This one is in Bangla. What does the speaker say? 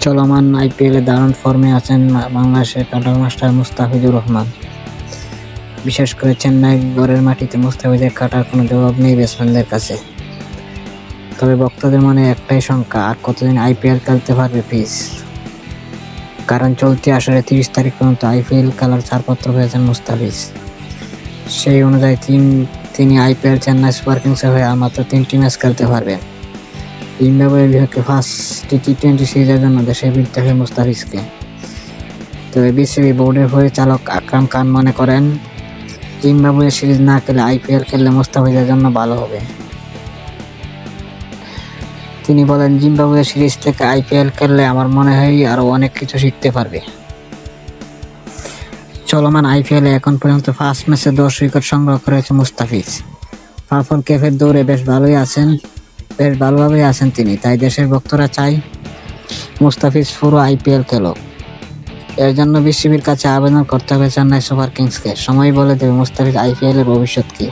চলমান আইপিএলে দারুণ ফর্মে আছেন বাংলাদেশের কাটার মাস্টার মুস্তাফিজুর রহমান। বিশেষ করে চেন্নাই গড়ের মাটিতে মুস্তাফিজের কাটার কোনো জবাব নেই ব্যাটসম্যানদের কাছে। তবে ভক্তদের মনে একটাই শঙ্কা, আর কতদিন আইপিএল খেলতে পারবে ফিজ। কারণ চলতি আসরে 30 তারিখ পর্যন্ত আইপিএল খেলার ছাড়পত্র পেয়েছেন মুস্তাফিজ। সেই অনুযায়ী তিনি আইপিএল চেন্নাই সুপার কিংসের হয়ে আর মাত্র 3টি ম্যাচ খেলতে পারবেন। জিম্বাবুয়ের বিপক্ষে ফার্স্ট টি20 সিরিজের জন্য দেশে ফিরতে হবে মুস্তাফিজকে। তবে বিসিবি বোর্ডের পরিচালক আকরাম খান মনে করেন, জিম্বাবুয়ে সিরিজ না খেলে আইপিএল খেললে মুস্তাফিজের জন্য ভালো হবে। তিনি বলেন, জিম্বাবুয়ে সিরিজ থেকে আইপিএল খেললে আমার মনে হয় আরও অনেক কিছু শিখতে পারবে। চলমান আইপিএলে এখন পর্যন্ত 5 ম্যাচে 10 উইকেট সংগ্রহ করেছে মুস্তাফিজ। পার্পল ক্যাপের দৌড়ে বেশ ভালোভাবেই আছেন তিনি। তাই দেশের ভক্তরা চায় মুস্তাফিজ পুরো আইপিএল খেলুক। এর জন্য বিসিবির কাছে আবেদন করতে হবে চেন্নাই সুপার কিংসকে। সময়ই বলে দেবে মুস্তাফিজ আইপিএলের ভবিষ্যৎ কী।